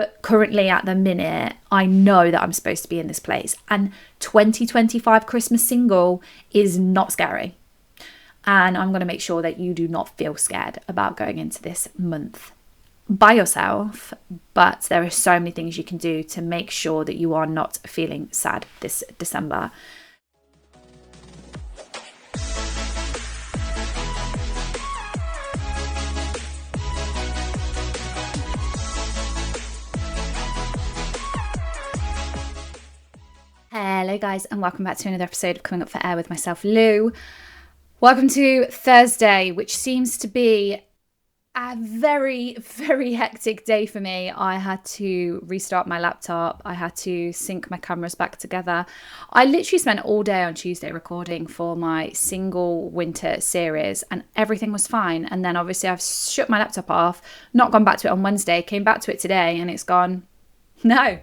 But currently at the minute, I know that I'm supposed to be in this place. And 2025 Christmas single is not scary. And I'm going to make sure that you do not feel scared about going into this month by yourself. But there are so many things you can do to make sure that you are not feeling sad this December. Hello guys, and welcome back to another episode of Coming Up for Air with myself, Lou. Welcome to Thursday, which seems to be a very, very hectic day for me. I had to restart my laptop. I had to sync my cameras back together. I literally spent all day on Tuesday recording for my single winter series and everything was fine. And then obviously I've shut my laptop off, not gone back to it on Wednesday, came back to it today and it's gone, no.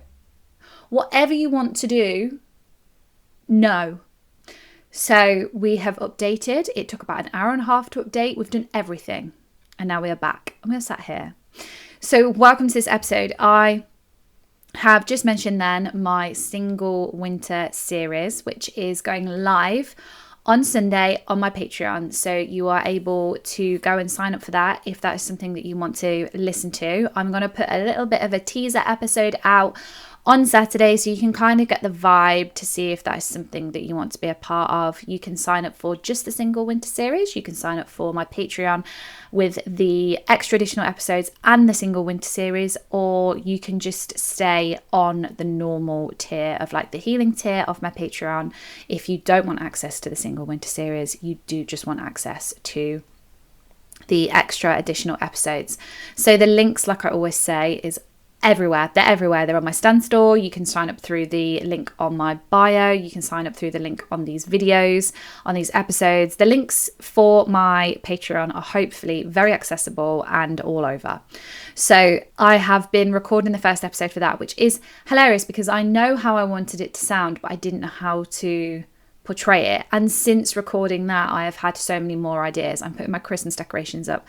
Whatever you want to do, no. So we have updated. It took about an hour and a half to update. We've done everything. And now we are back. And we're sat here. So welcome to this episode. I have just mentioned then my single winter series, which is going live on Sunday on my Patreon. So you are able to go and sign up for that if that is something that you want to listen to. I'm going to put a little bit of a teaser episode out on Saturday, so you can kind of get the vibe to see if that is something that you want to be a part of. You can sign up for just the single winter series. You can sign up for my Patreon with the extra additional episodes and the single winter series, or you can just stay on the normal tier of like the healing tier of my Patreon. If you don't want access to the single winter series, you do just want access to the extra additional episodes. So the links, like I always say, is everywhere. They're everywhere. They're on my Stan store. You can sign up through the link on my bio. You can sign up through the link on these videos, on these episodes. The links for my Patreon are hopefully very accessible and all over. So I have been recording the first episode for that, which is hilarious because I know how I wanted it to sound, but I didn't know how to portray it. And since recording that, I have had so many more ideas. I'm putting my Christmas decorations up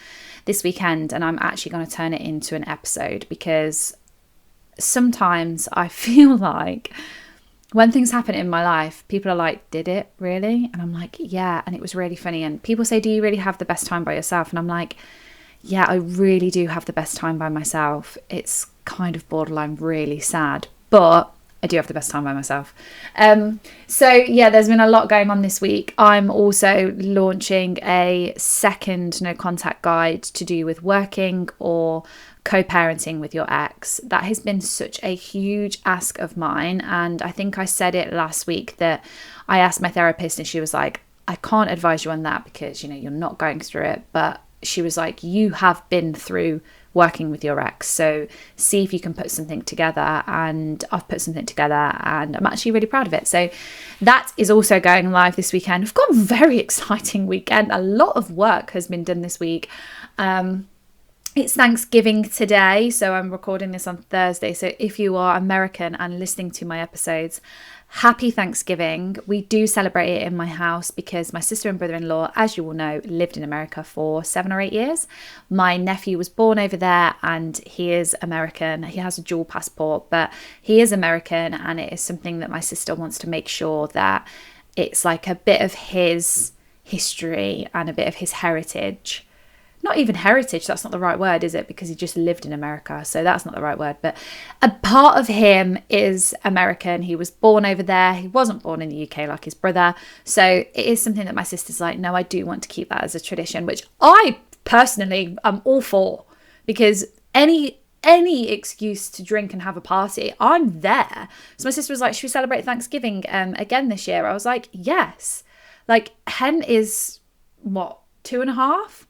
this weekend and I'm actually going to turn it into an episode because sometimes I feel like when things happen in my life, people are like, did it really? And I'm like, yeah, and it was really funny. And people say, do you really have the best time by yourself? And I'm like, yeah, I really do have the best time by myself. It's kind of borderline really sad, but I do have the best time by myself. So yeah, there's been a lot going on this week. I'm also launching a second no contact guide to do with working or co-parenting with your ex. That has been such a huge ask of mine. And I think I said it last week that I asked my therapist and she was like, I can't advise you on that because, you know, you're not going through it. But she was like, you have been through working with your ex, so see if you can put something together. And I've put something together and I'm actually really proud of it. So that is also going live this weekend. We've got a very exciting weekend. A lot of work has been done this week. It's Thanksgiving today, so I'm recording this on Thursday. So if you are American and listening to my episodes, happy Thanksgiving. We do celebrate it in my house because my sister and brother-in-law, as you all know, lived in America for 7 or 8 years. My nephew was born over there and he is American. He has a dual passport, but he is American, and it is something that my sister wants to make sure that it's like a bit of his history and a bit of his heritage. Not even heritage, that's not the right word, is it? Because he just lived in America, so that's not the right word. But a part of him is American. He was born over there. He wasn't born in the UK like his brother. So it is something that my sister's like, no, I do want to keep that as a tradition, which I personally am all for, because any excuse to drink and have a party, I'm there. So my sister was like, should we celebrate Thanksgiving again this year? I was like, yes. Like, Hen is, what, 2.5?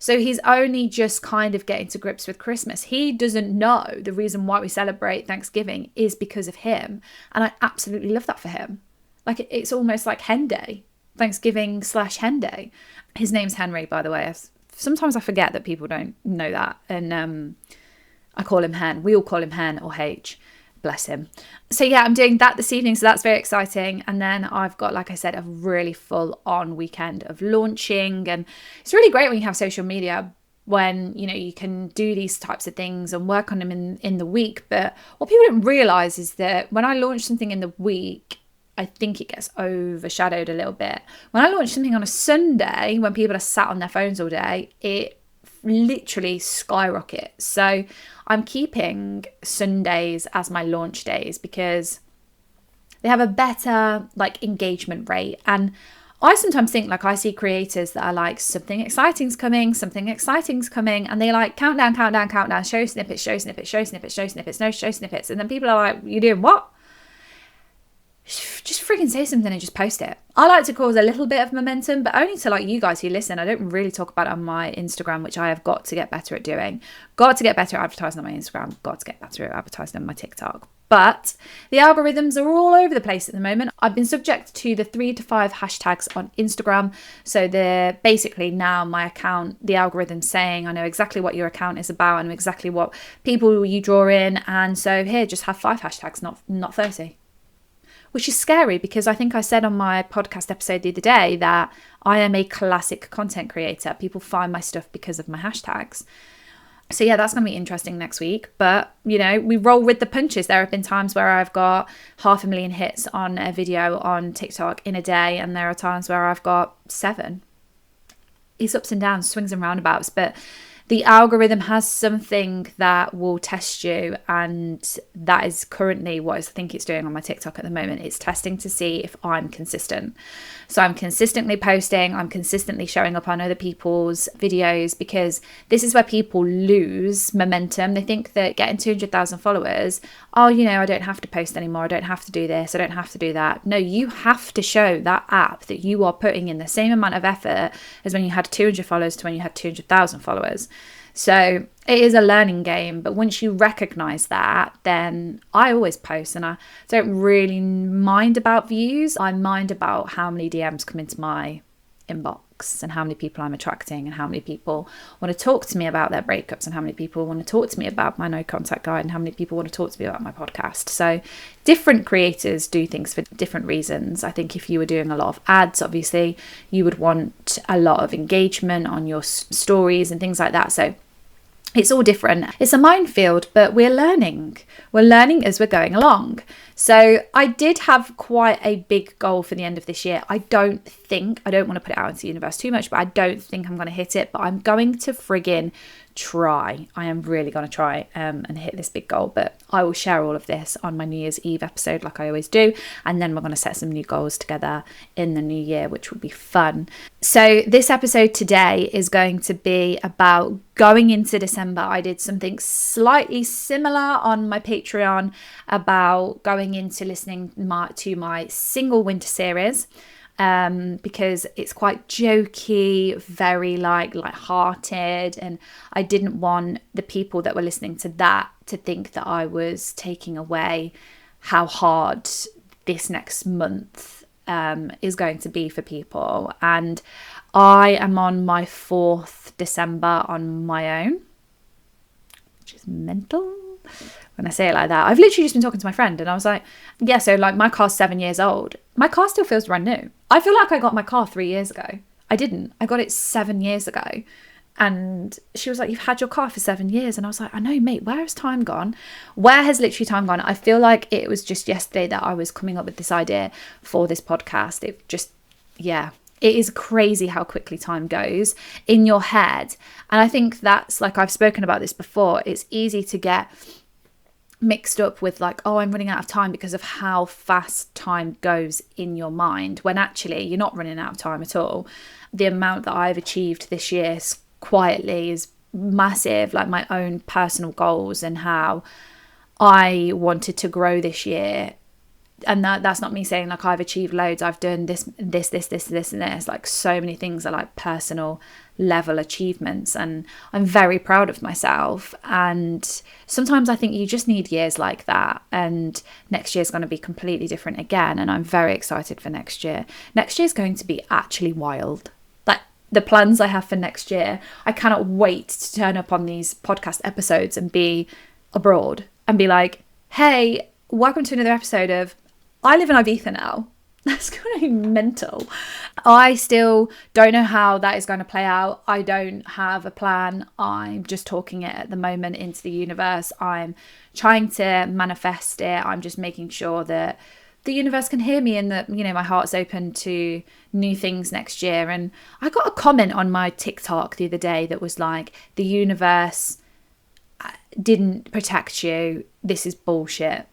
So he's only just kind of getting to grips with Christmas. He doesn't know the reason why we celebrate Thanksgiving is because of him. And I absolutely love that for him. Like, it's almost like Hen Day, Thanksgiving/Hen Day. His name's Henry, by the way. Sometimes I forget that people don't know that. And I call him Hen. We all call him Hen or H. Bless him. So yeah, I'm doing that this evening. So that's very exciting. And then I've got, like I said, a really full on weekend of launching. And it's really great when you have social media when, you know, you can do these types of things and work on them in the week. But what people don't realize is that when I launch something in the week, I think it gets overshadowed a little bit. When I launch something on a Sunday, when people are sat on their phones all day, it literally skyrockets. So I'm keeping Sundays as my launch days because they have a better like engagement rate. And I sometimes think, like, I see creators that are like, something exciting's coming, and they like countdown, show snippets, and then people are like, you doing what? Just freaking say something and just post it. I like to cause a little bit of momentum, but only to like you guys who listen. I don't really talk about it on my Instagram, which I have got to get better at doing. Got to get better at advertising on my Instagram. Got to get better at advertising on my TikTok. But the algorithms are all over the place at the moment. I've been subject to the 3 to 5 hashtags on Instagram. So they're basically now my account, the algorithm saying, I know exactly what your account is about and exactly what people you draw in. And so here, just have 5 hashtags, not 30. Which is scary because I think I said on my podcast episode the other day that I am a classic content creator. People find my stuff because of my hashtags. So yeah, that's going to be interesting next week. But, you know, we roll with the punches. There have been times where I've got 500,000 hits on a video on TikTok in a day. And there are times where I've got 7. It's ups and downs, swings and roundabouts. But the algorithm has something that will test you, and that is currently what I think it's doing on my TikTok at the moment. It's testing to see if I'm consistent. So I'm consistently posting, I'm consistently showing up on other people's videos, because this is where people lose momentum. They think that getting 200,000 followers, oh, you know, I don't have to post anymore, I don't have to do this, I don't have to do that. No, you have to show that app that you are putting in the same amount of effort as when you had 200 followers to when you had 200,000 followers. So it is a learning game, but once you recognize that, then I always post, and I don't really mind about views. I mind about how many DMs come into my inbox and how many people I'm attracting and how many people want to talk to me about their breakups and how many people want to talk to me about my no contact guide and how many people want to talk to me about my podcast. So different creators do things for different reasons. I think if you were doing a lot of ads, obviously you would want a lot of engagement on your stories and things like that. So it's all different. It's a minefield, but we're learning. We're learning as we're going along. So I did have quite a big goal for the end of this year. I don't want to put it out into the universe too much, but I don't think I'm going to hit it. But I'm going to friggin' try. I am really going to try and hit this big goal. But I will share all of this on my New Year's Eve episode like I always do. And then we're going to set some new goals together in the new year, which will be fun. So this episode today is going to be about going into December. I did something slightly similar on my Patreon about going into listening to my single winter series. Because it's quite jokey, very light-hearted, and I didn't want the people that were listening to that to think that I was taking away how hard this next month is going to be for people. And I am on my 4th December on my own, which is mental when I say it like that. I've literally just been talking to my friend and I was like, yeah, so like my car's 7 years old. My car still feels brand new. I feel like I got my car 3 years ago. I didn't. I got it 7 years ago. And she was like, you've had your car for 7 years. And I was like, I know, mate, where has time gone? Where has literally time gone? I feel like it was just yesterday that I was coming up with this idea for this podcast. It just, yeah. It is crazy how quickly time goes in your head. And I think that's, like, I've spoken about this before. It's easy to get mixed up with like, oh, I'm running out of time because of how fast time goes in your mind, when actually you're not running out of time at all. The amount that I've achieved this year quietly is massive, like my own personal goals and how I wanted to grow this year. And that's not me saying like I've achieved loads. I've done this, and this. Like so many things are like personal level achievements, and I'm very proud of myself. And sometimes I think you just need years like that. And next year is going to be completely different again. And I'm very excited for next year. Next year is going to be actually wild. Like the plans I have for next year, I cannot wait to turn up on these podcast episodes and be abroad and be like, hey, welcome to another episode of I live in Ibiza now. That's going to be mental. I still don't know how that is going to play out. I don't have a plan. I'm just talking it at the moment into the universe. I'm trying to manifest it. I'm just making sure that the universe can hear me and that, my heart's open to new things next year. And I got a comment on my TikTok the other day that was like, the universe didn't protect you. This is bullshit.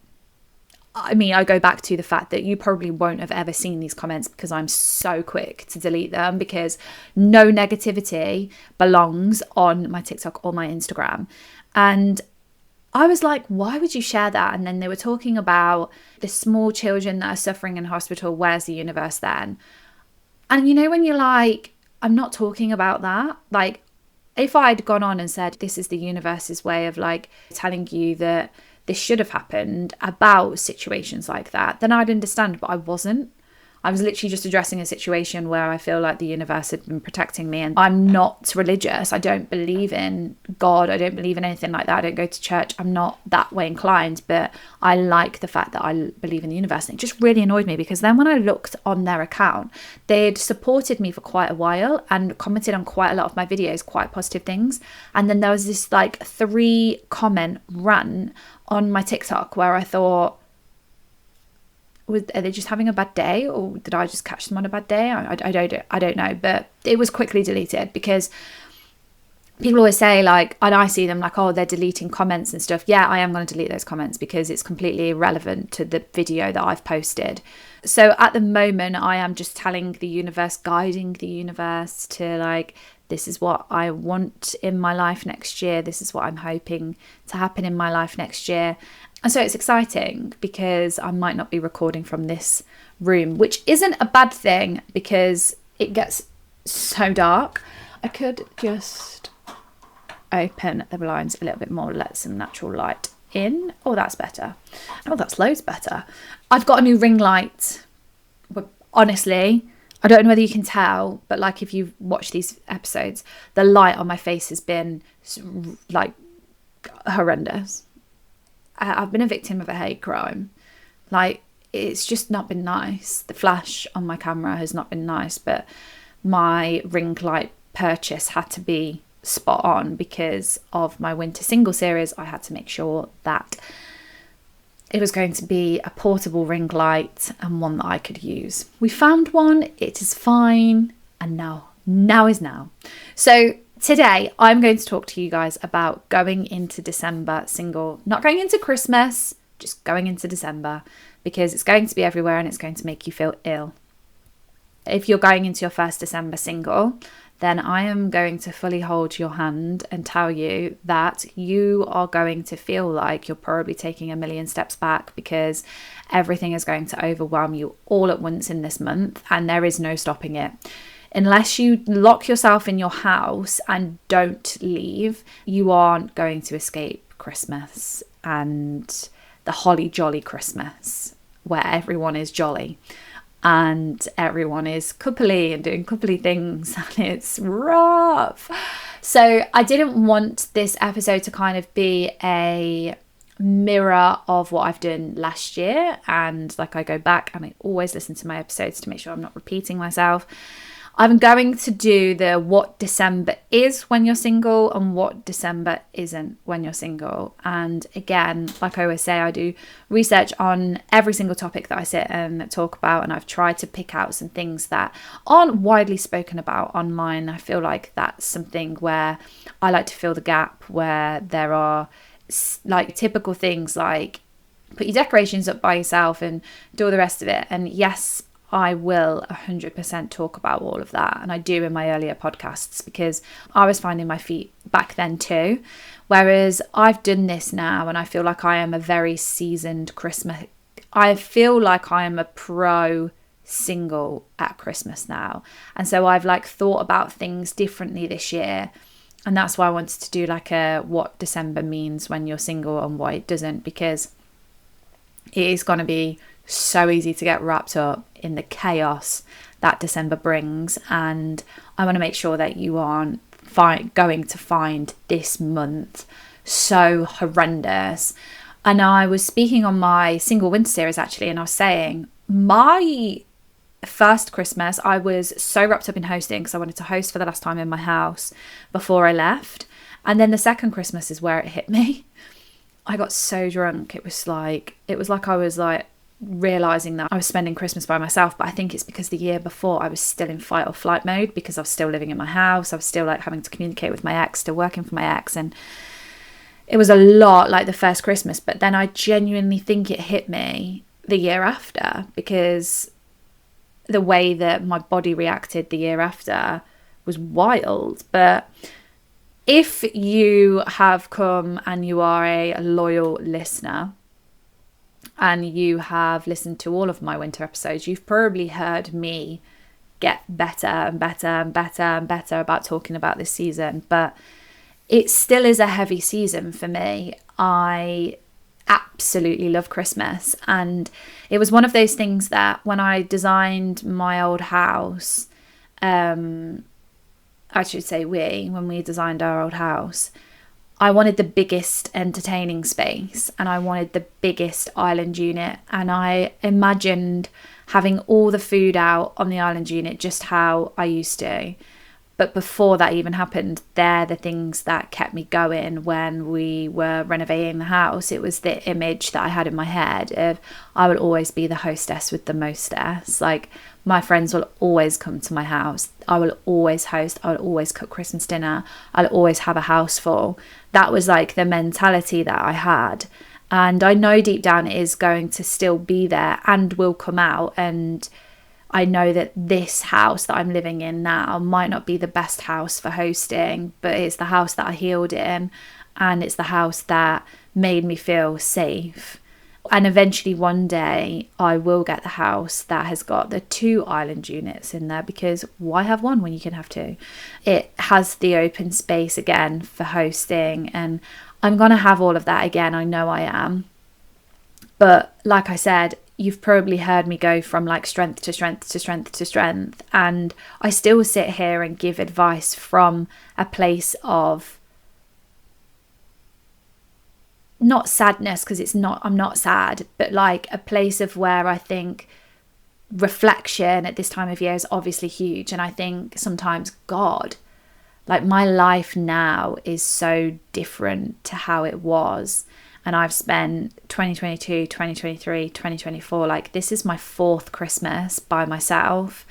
I mean, I go back to the fact that you probably won't have ever seen these comments because I'm so quick to delete them, because no negativity belongs on my TikTok or my Instagram. And I was like, why would you share that? And then they were talking about the small children that are suffering in hospital. Where's the universe then? And when you're like, I'm not talking about that. Like, if I'd gone on and said, this is the universe's way of like telling you that this should have happened about situations like that, then I'd understand, but I wasn't. I was literally just addressing a situation where I feel like the universe had been protecting me. And I'm not religious. I don't believe in God. I don't believe in anything like that. I don't go to church. I'm not that way inclined, but I like the fact that I believe in the universe. And it just really annoyed me, because then when I looked on their account, they'd supported me for quite a while and commented on quite a lot of my videos, quite positive things. And then there was this like 3-comment run on my TikTok where I thought, are they just having a bad day, or did I just catch them on a bad day? I don't know, but it was quickly deleted, because people always say like, and I see them like, oh, they're deleting comments and stuff. Yeah, I am going to delete those comments because it's completely irrelevant to the video that I've posted. So at the moment, I am just telling the universe, guiding the universe to like, this is what I want in my life next year. This is what I'm hoping to happen in my life next year. And so it's exciting, because I might not be recording from this room, which isn't a bad thing because it gets so dark. I could just open the blinds a little bit more, let some natural light in. Oh, that's better. Oh, that's loads better. I've got a new ring light. But honestly, I don't know whether you can tell, but like if you've watched these episodes, the light on my face has been like horrendous. I've been a victim of a hate crime. Like, it's just not been nice. The flash on my camera has not been nice, but my ring light purchase had to be spot on because of my winter single series. I had to make sure that it was going to be a portable ring light and one that I could use. We found one, it is fine, and now is now. So today, I'm going to talk to you guys about going into December single, not going into Christmas, just going into December, because it's going to be everywhere and it's going to make you feel ill. If you're going into your first December single, then I am going to fully hold your hand and tell you that you are going to feel like you're probably taking a million steps back, because everything is going to overwhelm you all at once in this month, and there is no stopping it. Unless you lock yourself in your house and don't leave, you aren't going to escape Christmas and the holly jolly Christmas where everyone is jolly and everyone is coupley and doing coupley things, and it's rough. So I didn't want this episode to kind of be a mirror of what I've done last year, and like I go back and I always listen to my episodes to make sure I'm not repeating myself. I'm going to do the what December is when you're single and what December isn't when you're single. And again, like I always say, I do research on every single topic that I sit and talk about, and I've tried to pick out some things that aren't widely spoken about online. I feel like that's something where I like to fill the gap, where there are like typical things like put your decorations up by yourself and do all the rest of it. And yes, I will 100% talk about all of that, and I do in my earlier podcasts, because I was finding my feet back then too, whereas I've done this now and I feel like I am a very seasoned Christmas. I feel like I am a pro single at Christmas now, and so I've like thought about things differently this year, and that's why I wanted to do like a what December means when you're single and what it doesn't, because it is going to be so easy to get wrapped up in the chaos that December brings, and I want to make sure that you aren't going to find this month so horrendous. And I was speaking on my single winter series actually, and I was saying my first Christmas, I was so wrapped up in hosting because I wanted to host for the last time in my house before I left. And then the second Christmas is where it hit me. I got so drunk. It was like I was like realizing that I was spending Christmas by myself. But I think it's because the year before I was still in fight or flight mode because I was still living in my house. I was still like having to communicate with my ex, still working for my ex. And it was a lot like the first Christmas. But then I genuinely think it hit me the year after, because the way that my body reacted the year after was wild. But if you have come and you are a loyal listener and you have listened to all of my winter episodes, you've probably heard me get better and better and better and better about talking about this season. But it still is a heavy season for me. I absolutely love Christmas, and it was one of those things that when I designed my old house, I should say when we designed our old house, I wanted the biggest entertaining space and I wanted the biggest island unit, and I imagined having all the food out on the island unit just how I used to. But before that even happened, they're the things that kept me going when we were renovating the house. It was the image that I had in my head of I will always be the hostess with the mostess. Like, my friends will always come to my house. I will always host. I will always cook Christmas dinner. I'll always have a house full. That was like the mentality that I had. And I know deep down it is going to still be there and will come out. And I know that this house that I'm living in now might not be the best house for hosting, but it's the house that I healed in, and it's the house that made me feel safe. And eventually one day I will get the house that has got the 2 island units in there, because why have one when you can have 2? It has the open space again for hosting, and I'm going to have all of that again. I know I am. But like I said, you've probably heard me go from like strength to strength to strength to strength. And I still sit here and give advice from a place of not sadness, because I'm not sad, but like a place of where I think reflection at this time of year is obviously huge. And I think sometimes God, like, my life now is so different to how it was. And I've spent 2022, 2023, 2024, like, this is my 4th Christmas by myself.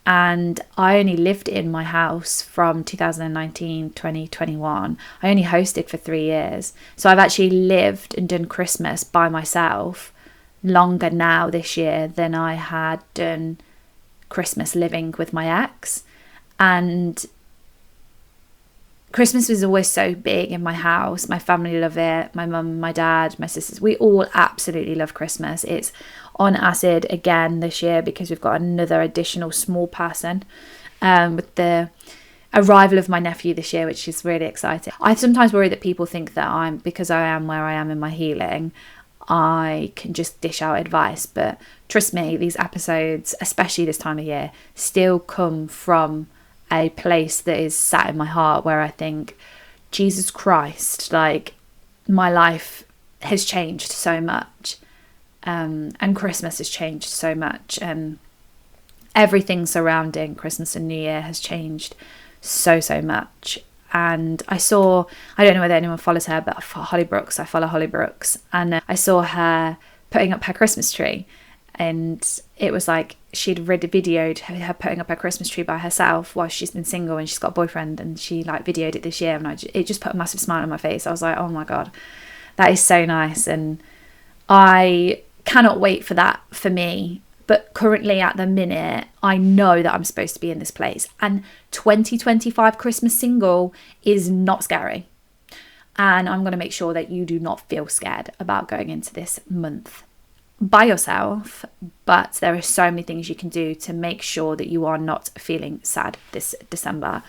And I only lived in my house from 2019, 2021. I only hosted for 3 years. So I've actually lived and done Christmas by myself longer now this year than I had done Christmas living with my ex. And Christmas was always so big in my house. My family love it. My mum, my dad, my sisters, we all absolutely love Christmas. It's on acid again this year because we've got another additional small person with the arrival of my nephew this year, which is really exciting. I sometimes worry that people think that because I am where I am in my healing, I can just dish out advice. But trust me, these episodes, especially this time of year, still come from a place that is sat in my heart where I think, Jesus Christ, like, my life has changed so much, and Christmas has changed so much, and everything surrounding Christmas and New Year has changed so much. And I don't know whether anyone follows her, but Holly Brooks, I follow Holly Brooks, and I saw her putting up her Christmas tree. And it was like she'd videoed her putting up her Christmas tree by herself while she's been single and she's got a boyfriend, and she like videoed it this year, and it just put a massive smile on my face. I was like, oh my God, that is so nice. And I cannot wait for that for me. But currently at the minute, I know that I'm supposed to be in this place, and 2025 Christmas single is not scary. And I'm going to make sure that you do not feel scared about going into this month by yourself, but there are so many things you can do to make sure that you are not feeling sad this December.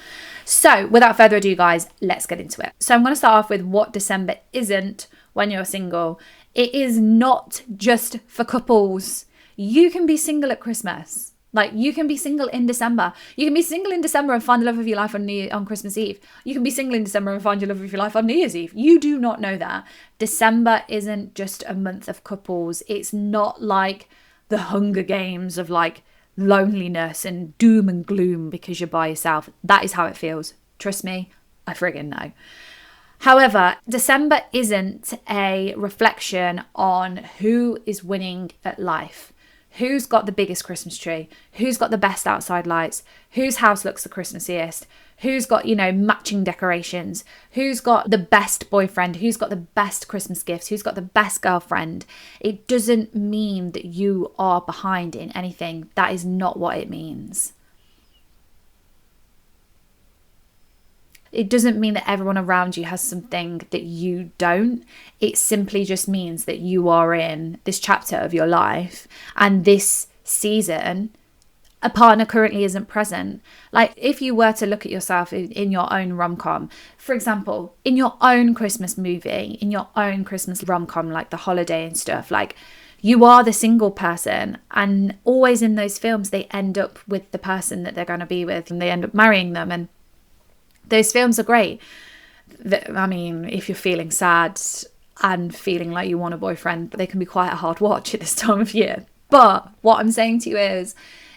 So without further ado, guys, let's get into it. So I'm going to start off with what December isn't when you're single. It is not just for couples. You can be single at Christmas. Like, you can be single in December. You can be single in December and find the love of your life on Christmas Eve. You can be single in December and find your love of your life on New Year's Eve. You do not know that. December isn't just a month of couples. It's not like the Hunger Games of like loneliness and doom and gloom because you're by yourself. That is how it feels. Trust me, I friggin' know. However, December isn't a reflection on who is winning at life. Who's got the biggest Christmas tree? Who's got the best outside lights? Whose house looks the Christmassiest? Who's got, matching decorations? Who's got the best boyfriend? Who's got the best Christmas gifts? Who's got the best girlfriend? It doesn't mean that you are behind in anything. That is not what it means. It doesn't mean that everyone around you has something that you don't. It simply just means that you are in this chapter of your life, and this season, a partner currently isn't present. Like, if you were to look at yourself in your own rom-com, for example, in your own Christmas movie, in your own Christmas rom-com, like The Holiday and stuff, like, you are the single person, and always in those films, they end up with the person that they're going to be with, and they end up marrying them, and those films are great. I mean, if you're feeling sad and feeling like you want a boyfriend, they can be quite a hard watch at this time of year. But what I'm saying to you is,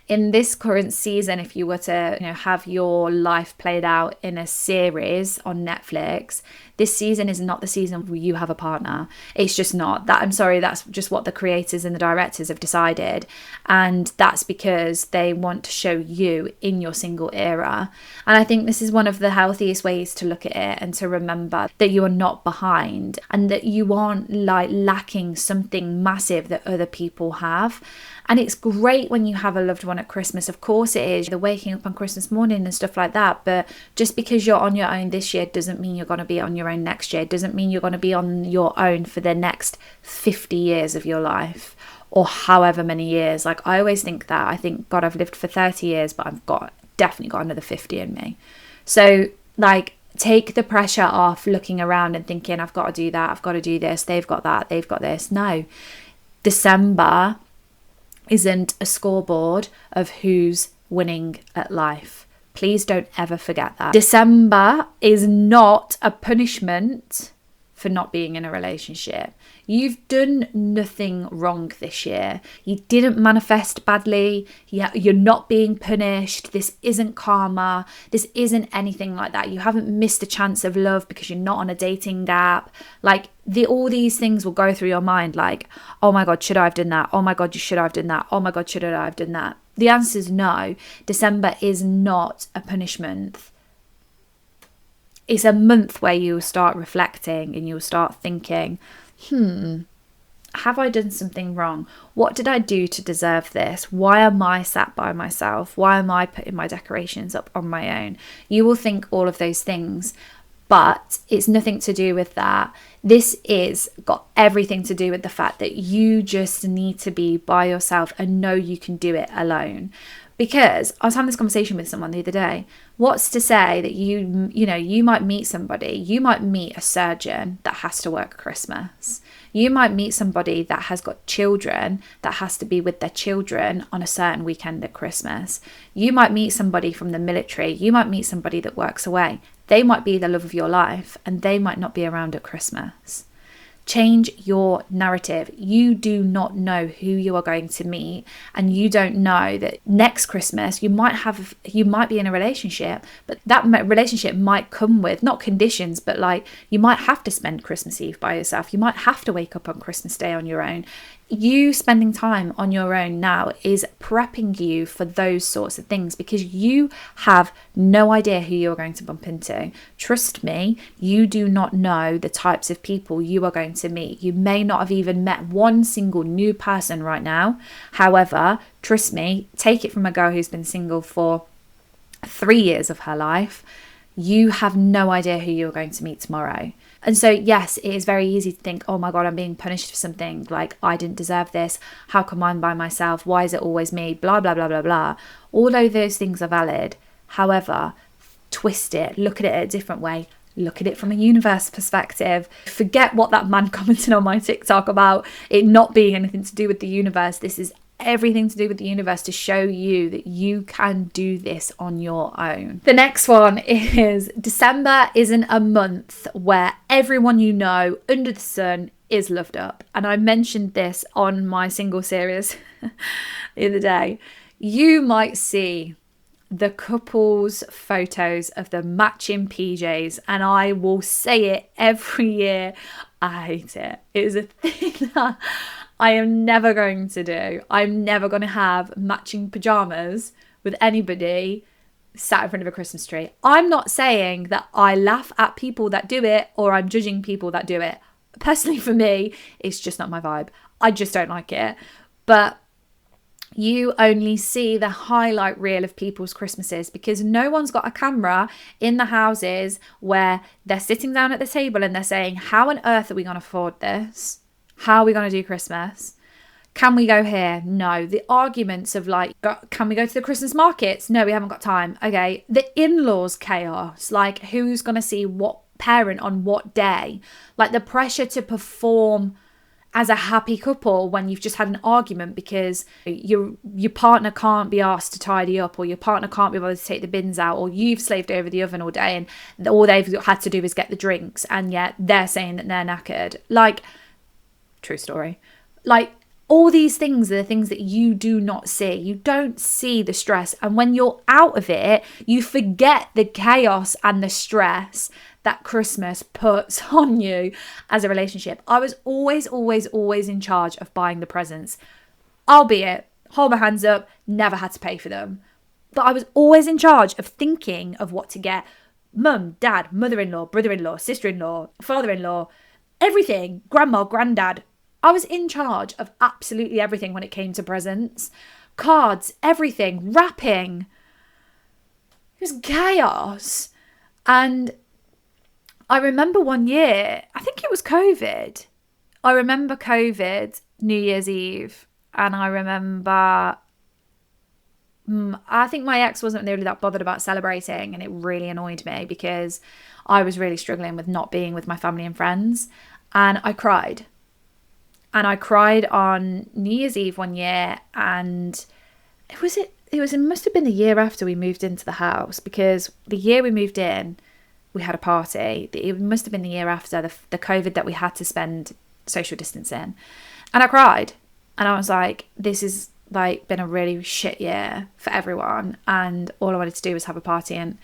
in this current season, if you were to have your life played out in a series on Netflix, this season is not the season where you have a partner. It's just not. That, I'm sorry, that's just what the creators and the directors have decided. And that's because they want to show you in your single era. And I think this is one of the healthiest ways to look at it, and to remember that you are not behind, and that you aren't lacking something massive that other people have. And it's great when you have a loved one at Christmas. Of course it is. They're waking up on Christmas morning and stuff like that. But just because you're on your own this year doesn't mean you're going to be on your own next year. It doesn't mean you're going to be on your own for the next 50 years of your life, or however many years. Like, I always think that. I think, God, I've lived for 30 years, but I've definitely got another 50 in me. So, take the pressure off looking around and thinking, I've got to do that, I've got to do this, they've got that, they've got this. No. December isn't a scoreboard of who's winning at life. Please don't ever forget that. December is not a punishment for not being in a relationship. You've done nothing wrong this year. You didn't manifest badly. You're not being punished. This isn't karma. This isn't anything like that. You haven't missed a chance of love because you're not on a dating app. All these things will go through your mind, like, oh my God, should I have done that? Oh my God, should I have done that? Oh my God, should I have done that? The answer is no. December is not a punishment. It's a month where you'll start reflecting and you'll start thinking, have I done something wrong? What did I do to deserve this? Why am I sat by myself? Why am I putting my decorations up on my own? You will think all of those things, but it's nothing to do with that. This is got everything to do with the fact that you just need to be by yourself and know you can do it alone. Because I was having this conversation with someone the other day. What's to say that you might meet somebody, you might meet a surgeon that has to work Christmas. You might meet somebody that has got children that has to be with their children on a certain weekend at Christmas. You might meet somebody from the military. You might meet somebody that works away. They might be the love of your life, and they might not be around at Christmas. Change your narrative. You do not know who you are going to meet, and you don't know that next Christmas you might be in a relationship, but that relationship might come with not conditions, but you might have to spend Christmas Eve by yourself. You might have to wake up on Christmas Day on your own. You spending time on your own now is prepping you for those sorts of things, because you have no idea who you're going to bump into. Trust me, you do not know the types of people you are going to meet. You may not have even met one single new person right now. However, trust me, take it from a girl who's been single for 3 years of her life. You have no idea who you're going to meet tomorrow. And so, yes, it is very easy to think, oh my God, I'm being punished for something. I didn't deserve this. How come I'm by myself? Why is it always me? Blah, blah, blah, blah, blah. Although those things are valid. However, twist it. Look at it a different way. Look at it from a universe perspective. Forget what that man commented on my TikTok about it not being anything to do with the universe. This is everything to do with the universe to show you that you can do this on your own. The next one is December isn't a month where everyone you know under the sun is loved up. And I mentioned this on my single series the other day. you might see the couple's photos of the matching PJs, and I will say it every year. I hate it. It is a thing that I am never going to do. I'm never going to have matching pajamas with anybody sat in front of a Christmas tree. I'm not saying that I laugh at people that do it or I'm judging people that do it. Personally, for me, it's just not my vibe. I just don't like it. But you only see the highlight reel of people's Christmases because no one's got a camera in the houses where they're sitting down at the table and they're saying, how on earth are we going to afford this? How are we going to do Christmas? Can we go here? No. The arguments of like, can we go to the Christmas markets? No, we haven't got time. Okay. The in-laws chaos, like who's going to see what parent on what day? Like the pressure to perform as a happy couple when you've just had an argument because your partner can't be asked to tidy up, or your partner can't be able to take the bins out, or you've slaved over the oven all day and all they've had to do is get the drinks, and yet they're saying that they're knackered. Like, true story. Like, all these things are the things that you do not see. You don't see the stress. And when you're out of it, you forget the chaos and the stress that Christmas puts on you as a relationship. I was always in charge of buying the presents. Albeit, hold my hands up, never had to pay for them. But I was always in charge of thinking of what to get. Mum, dad, mother-in-law, brother-in-law, sister-in-law, father-in-law, everything, grandma, granddad. I was in charge of absolutely everything when it came to presents, cards, everything, wrapping. It was chaos. And I remember one year, I think it was COVID. I remember COVID, New Year's Eve. And I remember, I think my ex wasn't really that bothered about celebrating. And it really annoyed me because I was really struggling with not being with my family and friends. And I cried. And I cried on New Year's Eve one year, and it must have been the year after we moved into the house, because the year we moved in, we had a party. It must have been the year after the COVID that we had to spend social distancing. And I cried, and I was like, this is like been a really shit year for everyone, and all I wanted to do was have a party and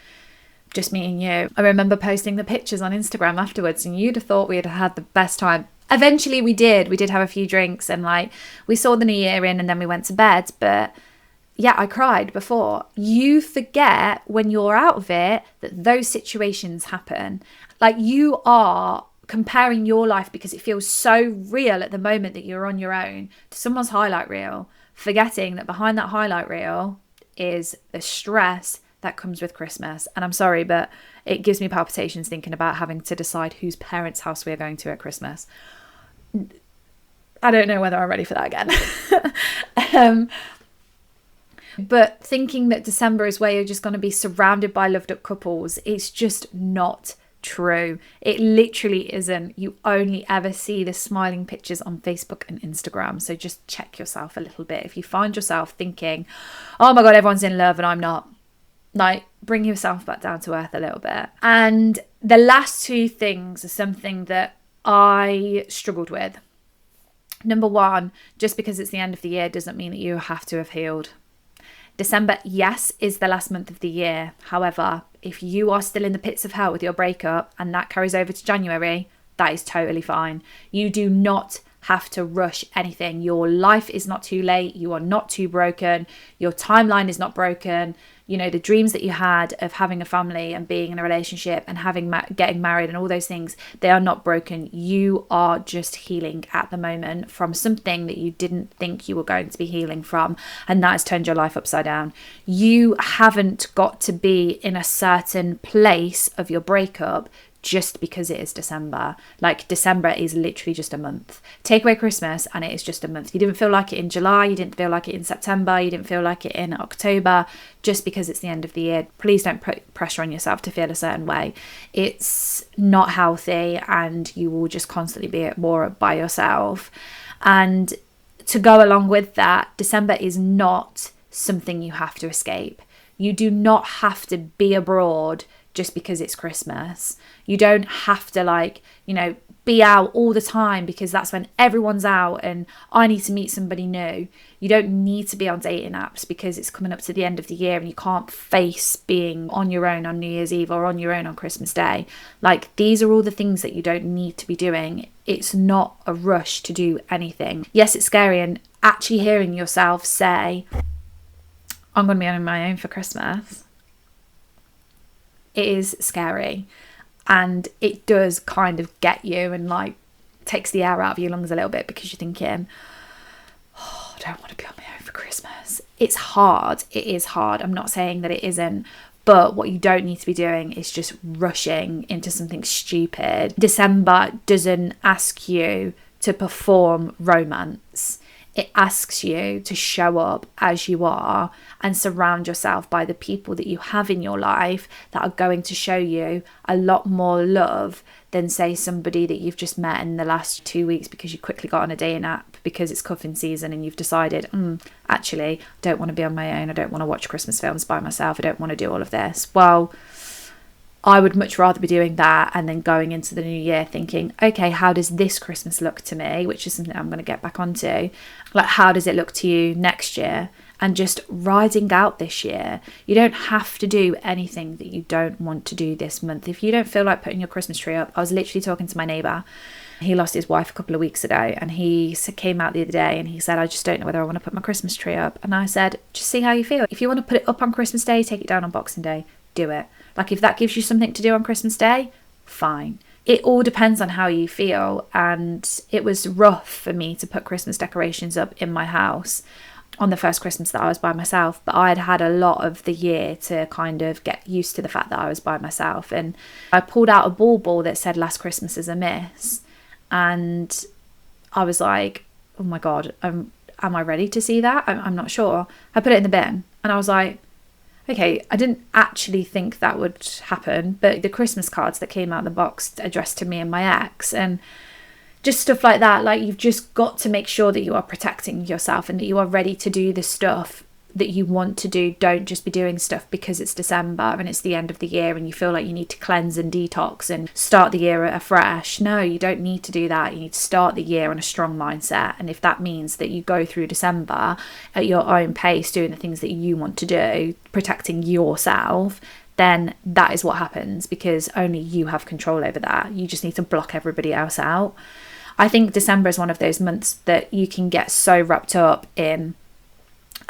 just me and you. I remember posting the pictures on Instagram afterwards, and you'd have thought we had had the best time. Eventually we did have a few drinks, and like we saw the new year in, and then we went to bed. But yeah, I cried before. You forget when you're out of it that those situations happen. Like, you are comparing your life because it feels so real at the moment that you're on your own to someone's highlight reel, forgetting that behind that highlight reel is the stress that comes with Christmas. And I'm sorry, but it gives me palpitations thinking about having to decide whose parents' house we are going to at Christmas. I don't know whether I'm ready for that again. But thinking that December is where you're just going to be surrounded by loved up couples, it's just not true. It literally isn't. You only ever see the smiling pictures on Facebook and Instagram. So just check yourself a little bit. If you find yourself thinking, oh my God, everyone's in love and I'm not, like, bring yourself back down to earth a little bit. And the last two things are something that I struggled with. Number one, just because it's the end of the year doesn't mean that you have to have healed. December, yes, is the last month of the year. However, if you are still in the pits of hell with your breakup and that carries over to January, that is totally fine. You do not have to rush anything. Your life is not too late. You are not too broken. Your timeline is not broken. You know, the dreams that you had of having a family and being in a relationship and getting married and all those things, they are not broken. You are just healing at the moment from something that you didn't think you were going to be healing from, and that has turned your life upside down. You haven't got to be in a certain place of your breakup just because it is December. Like, December is literally just a month. Take away Christmas and it is just a month. You didn't feel like it in July, you didn't feel like it in September, you didn't feel like it in October. Just because it's the end of the year, please don't put pressure on yourself to feel a certain way. It's not healthy, and you will just constantly be at war by yourself. And to go along with that, December is not something you have to escape. You do not have to be abroad just because it's Christmas. You don't have to, like, you know, be out all the time because that's when everyone's out and I need to meet somebody new. You don't need to be on dating apps because it's coming up to the end of the year and you can't face being on your own on New Year's Eve or on your own on Christmas Day. Like, these are all the things that you don't need to be doing. It's not a rush to do anything. Yes, it's scary, and actually hearing yourself say, I'm going to be on my own for Christmas, it is scary. And it does kind of get you and like takes the air out of your lungs a little bit because you're thinking, oh, I don't want to be on my own for Christmas. It's hard. It is hard. I'm not saying that it isn't. But what you don't need to be doing is just rushing into something stupid. December doesn't ask you to perform romance. It asks you to show up as you are and surround yourself by the people that you have in your life that are going to show you a lot more love than, say, somebody that you've just met in the last 2 weeks because you quickly got on a dating app because it's cuffing season and you've decided, actually, I don't want to be on my own. I don't want to watch Christmas films by myself. I don't want to do all of this. Well, I would much rather be doing that and then going into the new year thinking, okay, how does this Christmas look to me? Which is something I'm going to get back onto. Like, how does it look to you next year? And just riding out this year. You don't have to do anything that you don't want to do this month. If you don't feel like putting your Christmas tree up, I was literally talking to my neighbour. He lost his wife a couple of weeks ago and he came out the other day and he said, I just don't know whether I want to put my Christmas tree up. And I said, just see how you feel. If you want to put it up on Christmas Day, take it down on Boxing Day, do it. Like, if that gives you something to do on Christmas Day, fine. It all depends on how you feel. And it was rough for me to put Christmas decorations up in my house on the first Christmas that I was by myself. But I had had a lot of the year to kind of get used to the fact that I was by myself. And I pulled out a ball that said Last Christmas is a Miss. And I was like, oh my God, am I ready to see that? I'm not sure. I put it in the bin and I was like, okay, I didn't actually think that would happen, but the Christmas cards that came out of the box addressed to me and my ex and just stuff like that. Like, you've just got to make sure that you are protecting yourself and that you are ready to do the stuff that you want to do. Don't just be doing stuff because it's December and it's the end of the year and you feel like you need to cleanse and detox and start the year afresh. No, you don't need to do that. You need to start the year on a strong mindset. And if that means that you go through December at your own pace, doing the things that you want to do, protecting yourself, then that is what happens, because only you have control over that. You just need to block everybody else out. I think December is one of those months that you can get so wrapped up in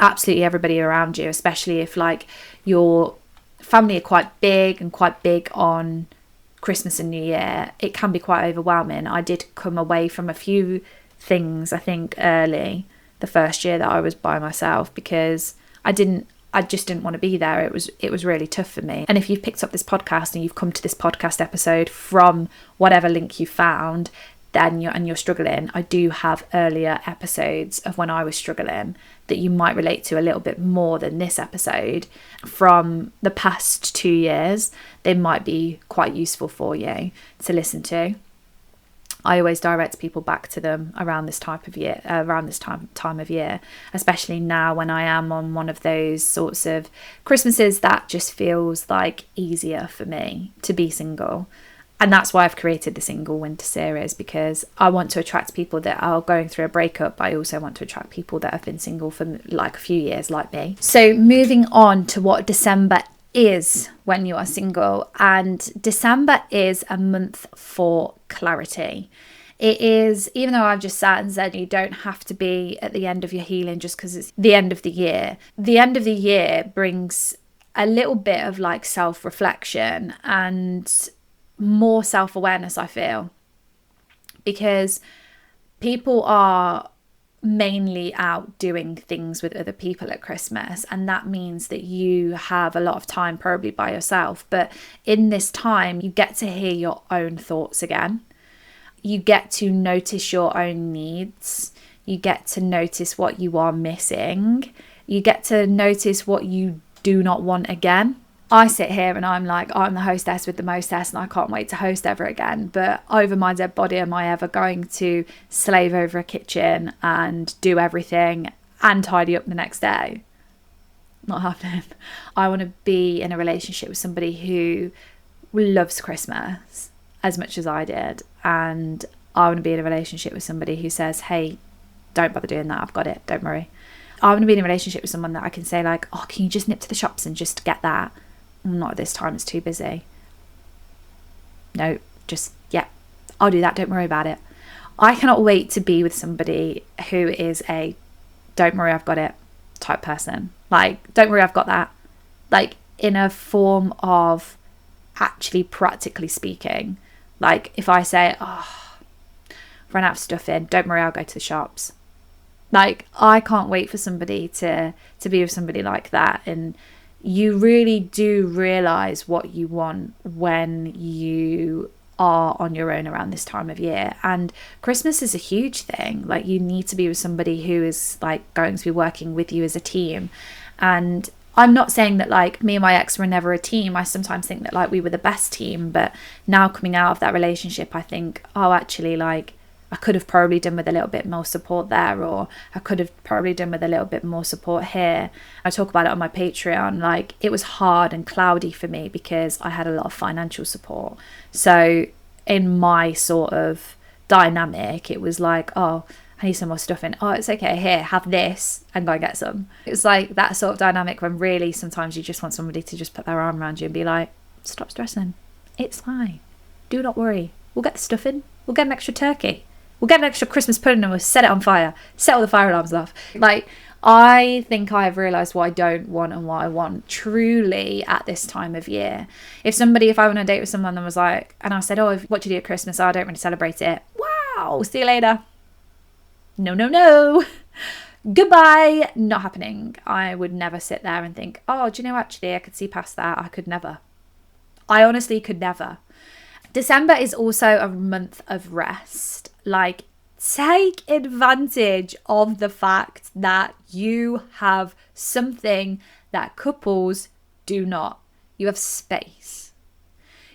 absolutely everybody around you, especially if like your family are quite big on Christmas and New Year. It can be quite overwhelming. I did come away from a few things, I think, early the first year that I was by myself because I just didn't want to be there. It was really tough for me. And if you've picked up this podcast and you've come to this podcast episode from whatever link you found, then you're struggling, I do have earlier episodes of when I was struggling that you might relate to a little bit more than this episode from the past 2 years. They might be quite useful for you to listen to. I always direct people back to them around this time of year, especially now when I am on one of those sorts of Christmases that just feels like easier for me to be single. And that's why I've created the Single Winter series, because I want to attract people that are going through a breakup, but I also want to attract people that have been single for like a few years like me. So moving on to what December is when you are single. And December is a month for clarity. It is, even though I've just sat and said you don't have to be at the end of your healing just because it's the end of the year. The end of the year brings a little bit of like self-reflection and more self-awareness, I feel, because people are mainly out doing things with other people at Christmas, and that means that you have a lot of time probably by yourself. But in this time you get to hear your own thoughts again. You get to notice your own needs. You get to notice what you are missing. You get to notice what you do not want again. I sit here and I'm like, I'm the hostess with the mostess and I can't wait to host ever again. But over my dead body, am I ever going to slave over a kitchen and do everything and tidy up the next day? Not happening. I want to be in a relationship with somebody who loves Christmas as much as I did. and I want to be in a relationship with somebody who says, hey, don't bother doing that, I've got it, don't worry. I want to be in a relationship with someone that I can say like, oh, can you just nip to the shops and just get that? Not at this time, it's too busy. No, just, yeah, I'll do that, don't worry about it. I cannot wait to be with somebody who is a don't worry, I've got it type person. Like, don't worry, I've got that. Like, in a form of actually practically speaking. Like, if I say, oh, run out of stuff in, don't worry, I'll go to the shops. Like, I can't wait for somebody to be with somebody like that. And you really do realise what you want when you are on your own around this time of year. And Christmas is a huge thing. Like, you need to be with somebody who is like going to be working with you as a team. And I'm not saying that like me and my ex were never a team. I sometimes think that like we were the best team, but now coming out of that relationship, I think, oh, actually, like, I could have probably done with a little bit more support there, or I could have probably done with a little bit more support here. I talk about it on my Patreon. Like, it was hard and cloudy for me because I had a lot of financial support. So in my sort of dynamic, it was like, oh, I need some more stuff in. Oh, it's okay, here, have this and go and get some. It was like that sort of dynamic when really sometimes you just want somebody to just put their arm around you and be like, stop stressing. It's fine. Do not worry. We'll get the stuff in. We'll get an extra turkey. We'll get an extra Christmas pudding and we'll set it on fire. Set all the fire alarms off. Like, I think I've realised what I don't want and what I want truly at this time of year. If I went on a date with someone and was like, and I said, oh, what do you do at Christmas? Oh, I don't really celebrate it. Wow, see you later. No. Goodbye. Not happening. I would never sit there and think, oh, do you know, actually, I could see past that. I could never. I honestly could never. December is also a month of rest. Like, take advantage of the fact that you have something that couples do not. You have space.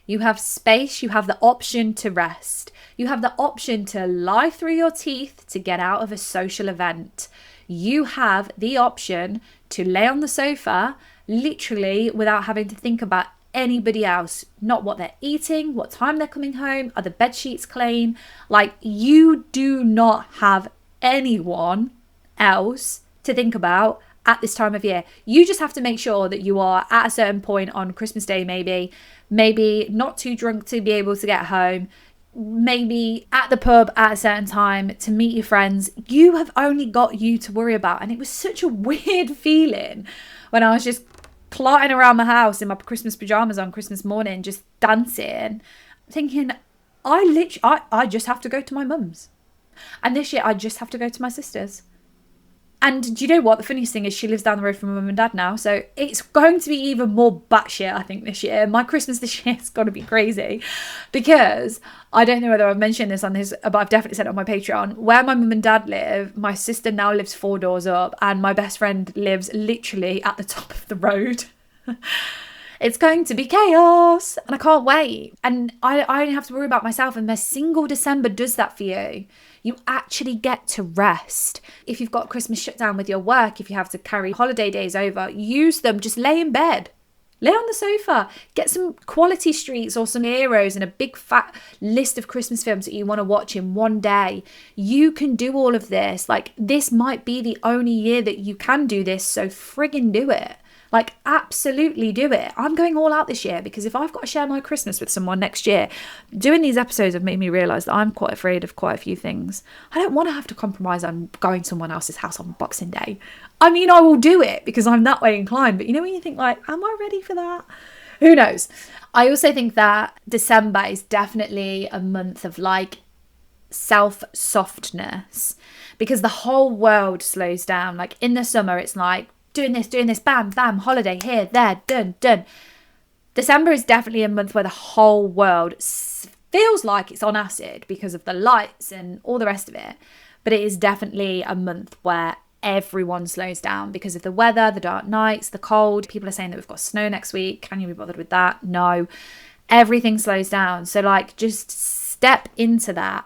You have space. You have the option to rest. You have the option to lie through your teeth to get out of a social event. You have the option to lay on the sofa, literally without having to think about anybody else, not what they're eating, what time they're coming home, are the bed sheets clean. Like, you do not have anyone else to think about at this time of year. You just have to make sure that you are at a certain point on Christmas Day, maybe not too drunk to be able to get home, maybe at the pub at a certain time to meet your friends. You have only got you to worry about. And it was such a weird feeling when I was just plotting around my house in my Christmas pajamas on Christmas morning, just dancing, thinking, I just have to go to my mum's. And this year I just have to go to my sister's. And do you know what? The funniest thing is she lives down the road from my mum and dad now. So it's going to be even more batshit, I think, this year. My Christmas this year is going to be crazy. Because I don't know whether I've mentioned this on this, but I've definitely said it on my Patreon. Where my mum and dad live, my sister now lives 4 doors up. And my best friend lives literally at the top of the road. It's going to be chaos. And I can't wait. And I only have to worry about myself. And my single December does that for you. You actually get to rest. If you've got Christmas shutdown with your work, if you have to carry holiday days over, use them. Just lay in bed. Lay on the sofa. Get some quality streets or some heroes and a big fat list of Christmas films that you want to watch in one day. You can do all of this. Like, this might be the only year that you can do this, so friggin' do it. Like, absolutely do it. I'm going all out this year because if I've got to share my Christmas with someone next year, doing these episodes have made me realise that I'm quite afraid of quite a few things. I don't want to have to compromise on going to someone else's house on Boxing Day. I mean, I will do it because I'm that way inclined. But you know when you think like, am I ready for that? Who knows? I also think that December is definitely a month of like self-softness because the whole world slows down. Like in the summer, it's like, doing this, bam, bam, holiday, here, there, done. December is definitely a month where the whole world feels like it's on acid because of the lights and all the rest of it. But it is definitely a month where everyone slows down because of the weather, the dark nights, the cold. People are saying that we've got snow next week. Can you be bothered with that? No. Everything slows down. So like, just step into that.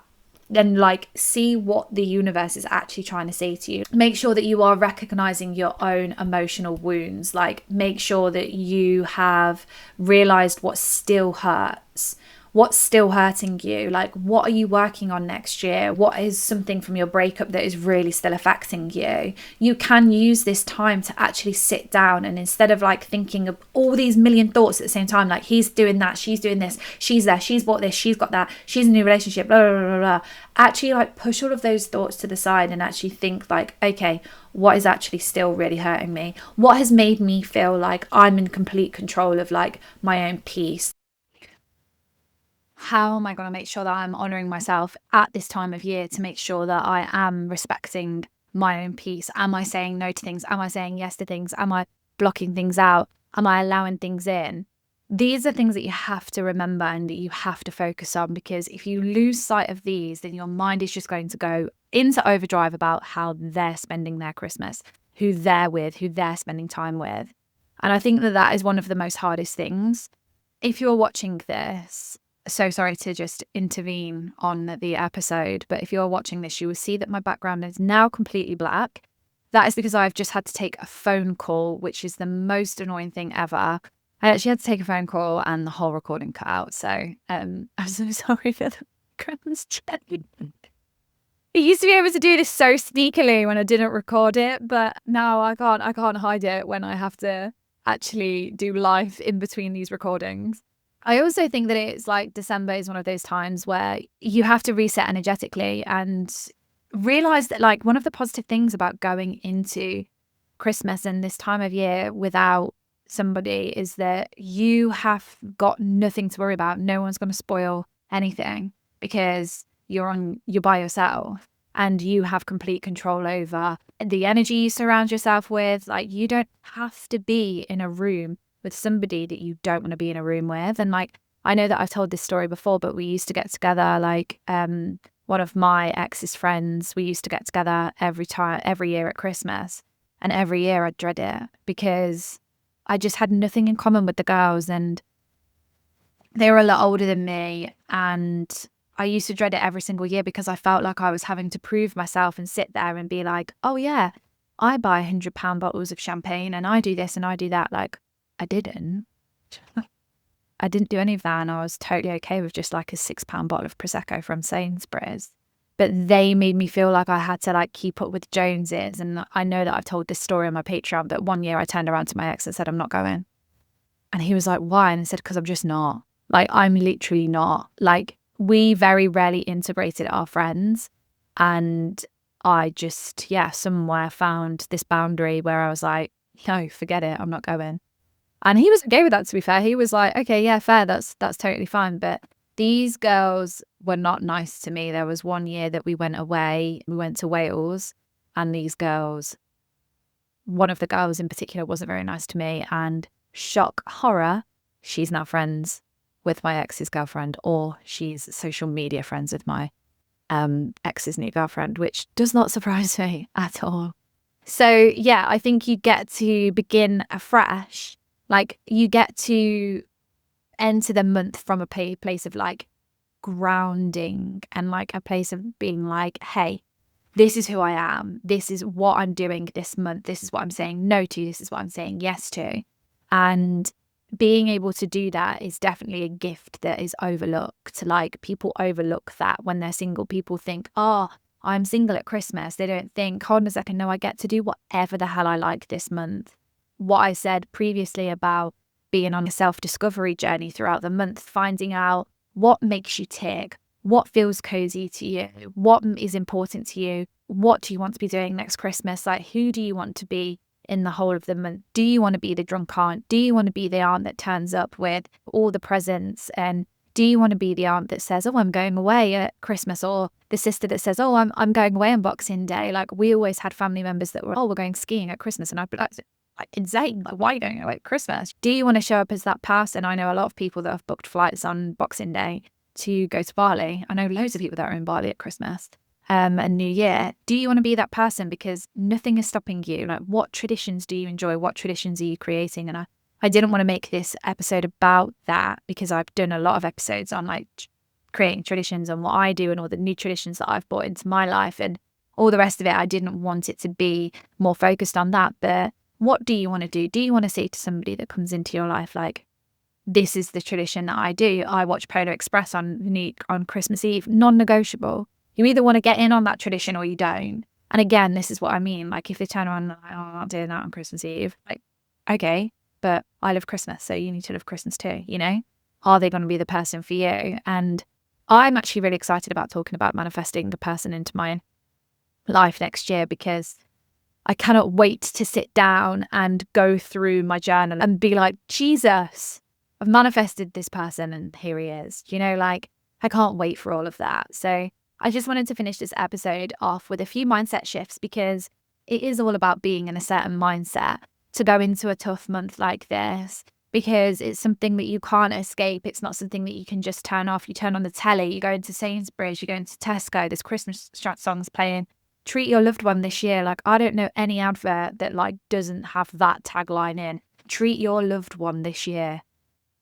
And like, see what the universe is actually trying to say to you. Make sure that you are recognizing your own emotional wounds. Like, make sure that you have realized what still hurts. what's still hurting you? Like, what are you working on next year? What is something from your breakup that is really still affecting you? You can use this time to actually sit down, and instead of like thinking of all these million thoughts at the same time, like he's doing that, she's doing this, she's there, she's bought this, she's got that, she's in a new relationship, blah, blah, blah, blah. Actually like push all of those thoughts to the side and actually think like, okay, what is actually still really hurting me? What has made me feel like I'm in complete control of like my own peace? How am I going to make sure that I'm honouring myself at this time of year to make sure that I am respecting my own peace? Am I saying no to things? Am I saying yes to things? Am I blocking things out? Am I allowing things in? These are things that you have to remember and that you have to focus on, because if you lose sight of these, then your mind is just going to go into overdrive about how they're spending their Christmas, who they're with, who they're spending time with. And I think that that is one of the most hardest things. If you're watching this, so sorry to just intervene on the episode, but if you're watching this, you will see that my background is now completely black. That is because I've just had to take a phone call, which is the most annoying thing ever. I actually had to take a phone call and the whole recording cut out. So I'm so sorry for the background's change. I used to be able to do this so sneakily when I didn't record it, but now I can't hide it when I have to actually do live in between these recordings. I also think that it's like December is one of those times where you have to reset energetically and realize that like one of the positive things about going into Christmas and this time of year without somebody is that you have got nothing to worry about. No one's going to spoil anything because you're by yourself and you have complete control over the energy you surround yourself with. Like, you don't have to be in a room with somebody that you don't want to be in a room with. And like, I know that I've told this story before, but we used to get together, like one of my ex's friends, we used to get together every year at Christmas. And every year I'd dread it because I just had nothing in common with the girls, and they were a lot older than me. And I used to dread it every single year because I felt like I was having to prove myself and sit there and be like, oh yeah, I buy £100 bottles of champagne and I do this and I do that. Like, I didn't. I didn't do any of that, and I was totally okay with just like a £6 bottle of Prosecco from Sainsbury's. But they made me feel like I had to like keep up with Joneses. And I know that I've told this story on my Patreon, but one year I turned around to my ex and said, I'm not going. And he was like, why? And I said, because I'm just not. Like, I'm literally not. Like, we very rarely integrated our friends. And I just, somewhere found this boundary where I was like, no, forget it. I'm not going. And he was okay with that, to be fair. He was like, okay, yeah, fair. That's totally fine. But these girls were not nice to me. There was one year that we went away. We went to Wales, and these girls, one of the girls in particular, wasn't very nice to me. And shock, horror, she's now friends with my ex's girlfriend, or she's social media friends with my ex's new girlfriend, which does not surprise me at all. So yeah, I think you get to begin afresh. Like, you get to enter the month from a place of like grounding and like a place of being like, hey, this is who I am. This is what I'm doing this month. This is what I'm saying no to. This is what I'm saying yes to. And being able to do that is definitely a gift that is overlooked. Like, people overlook that when they're single. People think, oh, I'm single at Christmas. They don't think, hold on a second, no, I get to do whatever the hell I like this month. What I said previously about being on a self-discovery journey throughout the month, finding out what makes you tick, what feels cozy to you, what is important to you, what do you want to be doing next Christmas, like who do you want to be in the whole of the month? Do you want to be the drunk aunt? Do you want to be the aunt that turns up with all the presents? And do you want to be the aunt that says, oh, I'm going away at Christmas, or the sister that says, oh, I'm going away on Boxing Day? Like, we always had family members that were, oh, we're going skiing at Christmas, and I'd be like insane. Like, why are you going away at Christmas? Do you want to show up as that person? I know a lot of people that have booked flights on Boxing Day to go to Bali. I know loads of people that are in Bali at Christmas and New Year. Do you want to be that person? Because nothing is stopping you. Like, what traditions do you enjoy? What traditions are you creating? And I didn't want to make this episode about that, because I've done a lot of episodes on like creating traditions and what I do and all the new traditions that I've brought into my life and all the rest of it. I didn't want it to be more focused on that. But what do you want to do? Do you want to say to somebody that comes into your life, like, this is the tradition that I do. I watch Polar Express on Christmas Eve, non-negotiable. You either want to get in on that tradition or you don't. And again, this is what I mean. Like if they turn around and like, oh, I'm not doing that on Christmas Eve. Like, okay, but I love Christmas, so you need to love Christmas too, you know? Are they going to be the person for you? And I'm actually really excited about talking about manifesting the person into my life next year, because I cannot wait to sit down and go through my journal and be like, Jesus, I've manifested this person and here he is. You know, like I can't wait for all of that. So I just wanted to finish this episode off with a few mindset shifts, because it is all about being in a certain mindset to go into a tough month like this, because it's something that you can't escape. It's not something that you can just turn off. You turn on the telly, you go into Sainsbury's, you go into Tesco, there's Christmas songs playing. Treat your loved one this year. Like, I don't know any advert that like doesn't have that tagline in. Treat your loved one this year.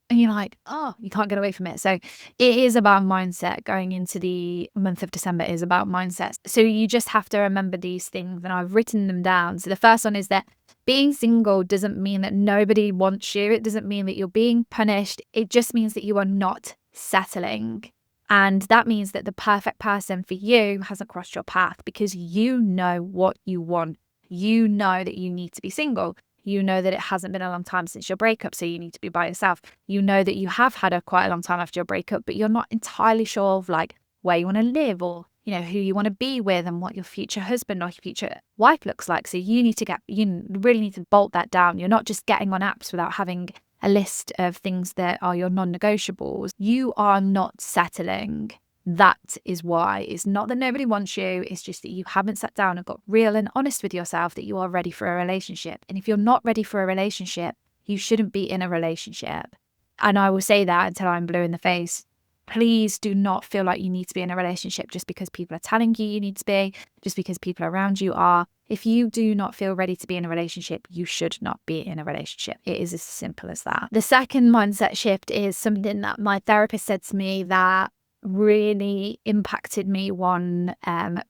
And you're like, oh, you can't get away from it. So it is about mindset. Going into the month of December is about mindset. So you just have to remember these things, and I've written them down. So the first one is that being single doesn't mean that nobody wants you. It doesn't mean that you're being punished. It just means that you are not settling. And that means that the perfect person for you hasn't crossed your path, because you know what you want. You know that you need to be single. You know that it hasn't been a long time since your breakup, so you need to be by yourself. You know that you have had quite a long time after your breakup, but you're not entirely sure of like where you want to live, or you know who you want to be with, and what your future husband or your future wife looks like. So you really need to bolt that down. You're not just getting on apps without having a list of things that are your non-negotiables. You are not settling. That is why. It's not that nobody wants you. It's just that you haven't sat down and got real and honest with yourself that you are ready for a relationship. And if you're not ready for a relationship, you shouldn't be in a relationship. And I will say that until I'm blue in the face. Please do not feel like you need to be in a relationship just because people are telling you need to be, just because people around you are. If you do not feel ready to be in a relationship, you should not be in a relationship. It is as simple as that. The second mindset shift is something that my therapist said to me that really impacted me one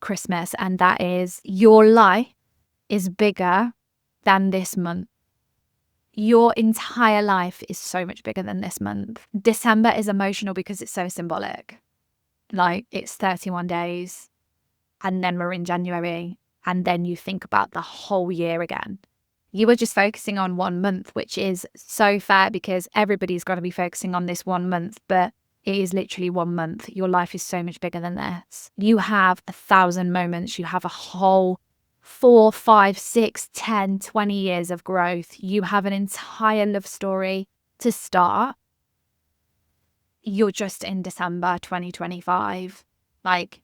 Christmas, and that is your life is bigger than this month. Your entire life is so much bigger than this month. December is emotional because it's so symbolic. Like it's 31 days and then we're in January, and then you think about the whole year again. You were just focusing on 1 month, which is so fair because everybody's got to be focusing on this 1 month, but it is literally 1 month. Your life is so much bigger than this. You have 1,000 moments. You have a whole 4, 5, 6, 10, 20 years of growth. You have an entire love story to start. You're just in December 2025. Like,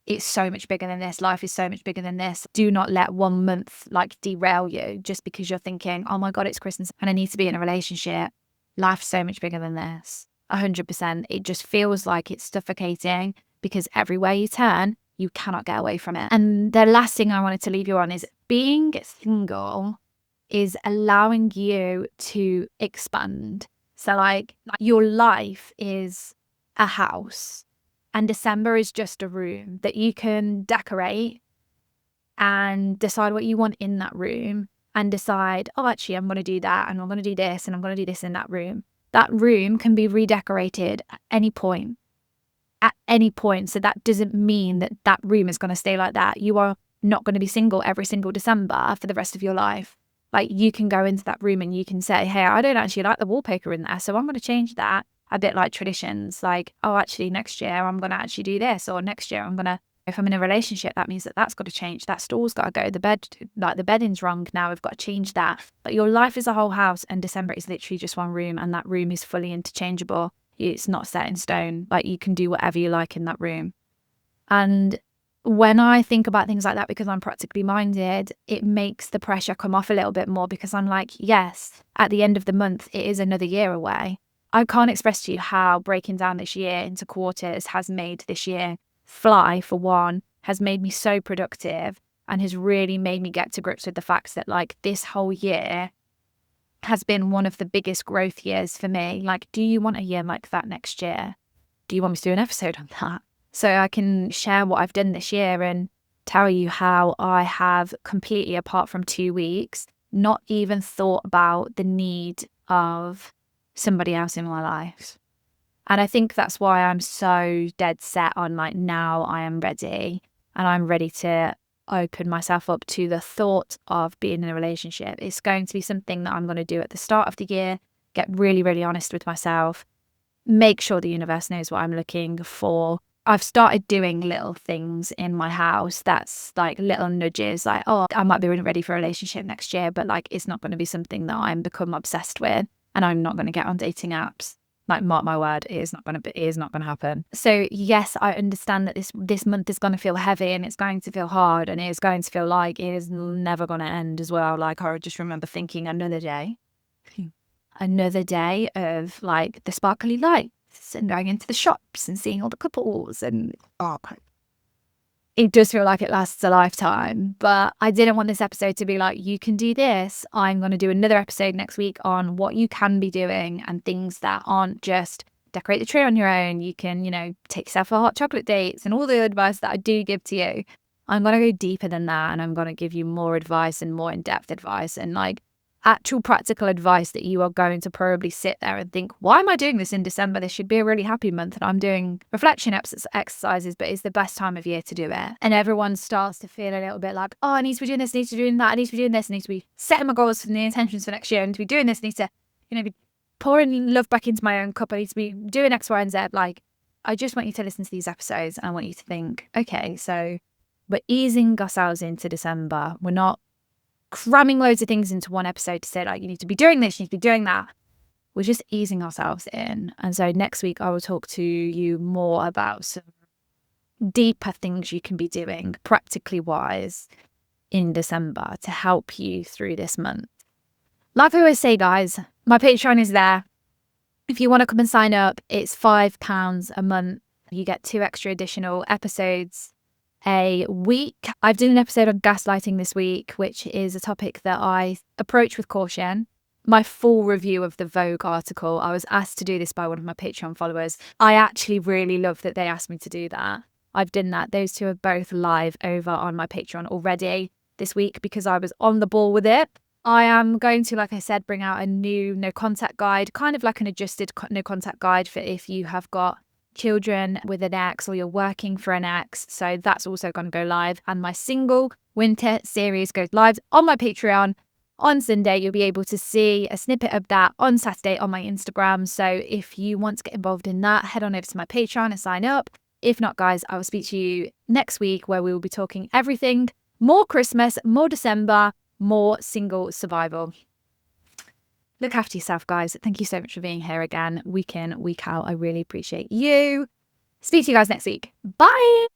it's so much bigger than this. Life is so much bigger than this. Do not let 1 month like derail you just because you're thinking, oh my God, it's Christmas and I need to be in a relationship. Life's so much bigger than this. 100%. It just feels like it's suffocating because everywhere you turn, you cannot get away from it. And the last thing I wanted to leave you on is being single is allowing you to expand. So like your life is a house and December is just a room that you can decorate and decide what you want in that room and decide, oh, actually, I'm going to do that and I'm going to do this and I'm going to do this in that room. That room can be redecorated at any point. At any point. So that doesn't mean that that room is going to stay like that. You are not going to be single every single December for the rest of your life. Like you can go into that room and you can say, hey, I don't actually like the wallpaper in there, so I'm going to change that. A bit like traditions, like, oh, actually next year I'm going to actually do this, or next year I'm going to, if I'm in a relationship, that means that that's got to change. That store's got to go. The bedding's wrong now. We've got to change that. But your life is a whole house and December is literally just one room, and that room is fully interchangeable. It's not set in stone. Like you can do whatever you like in that room. And when I think about things like that, because I'm practically minded, it makes the pressure come off a little bit more, because I'm like, yes, at the end of the month, it is another year away. I can't express to you how breaking down this year into quarters has made this year fly, for one, has made me so productive and has really made me get to grips with the fact that like this whole year has been one of the biggest growth years for me. Like, do you want a year like that next year? Do you want me to do an episode on that? So I can share what I've done this year and tell you how I have completely, apart from 2 weeks, not even thought about the need of somebody else in my life. And I think that's why I'm so dead set on like, now I am ready and I'm ready to open myself up to the thought of being in a relationship. It's going to be something that I'm going to do at the start of the year, get really, really honest with myself, make sure the universe knows what I'm looking for. I've started doing little things in my house that's like little nudges, like, oh, I might be really ready for a relationship next year, but like it's not going to be something that I'm become obsessed with, and I'm not going to get on dating apps. Like, mark my word, it is not going to happen. So yes, I understand that this month is going to feel heavy and it's going to feel hard and it's going to feel like it is never going to end as well. Like, I just remember thinking another day of like the sparkly lights and going into the shops and seeing all the couples, and it does feel like it lasts a lifetime. But I didn't want this episode to be like, you can do this. I'm going to do another episode next week on what you can be doing and things that aren't just decorate the tree on your own. You can, take yourself for hot chocolate dates and all the advice that I do give to you. I'm going to go deeper than that, and I'm going to give you more advice and more in-depth advice and like actual practical advice that you are going to probably sit there and think, why am I doing this in December? This should be a really happy month and I'm doing reflection exercises, but it's the best time of year to do it. And everyone starts to feel a little bit like, oh, I need to be doing this, I need to be doing that, I need to be doing this, I need to be setting my goals and the intentions for next year, I need to be doing this, I need to, be pouring love back into my own cup, I need to be doing X, Y, and Z. Like, I just want you to listen to these episodes and I want you to think, okay, so we're easing ourselves into December. We're not cramming loads of things into one episode to say like, you need to be doing this, you need to be doing that. We're just easing ourselves in. And so next week I will talk to you more about some deeper things you can be doing practically wise in December to help you through this month. Like I always say, guys, my Patreon is there. If you want to come and sign up, it's £5 a month. You get 2 extra additional episodes a week. I've done an episode on gaslighting this week, which is a topic that I approach with caution. My full review of the Vogue article, I was asked to do this by one of my Patreon followers. I actually really love that they asked me to do that. I've done that. Those 2 are both live over on my Patreon already this week because I was on the ball with it. I am going to, like I said, bring out a new no contact guide, kind of like an adjusted no contact guide for if you have got children with an ex or you're working for an ex. So that's also going to go live. And my single winter series goes live on my Patreon on Sunday. You'll be able to see a snippet of that on Saturday on my Instagram. So if you want to get involved in that, head on over to my Patreon and sign up. If not, guys, I will speak to you next week where we will be talking everything more Christmas, more December, more single survival. Look after yourself, guys. Thank you so much for being here again, week in, week out. I really appreciate you. Speak to you guys next week. Bye.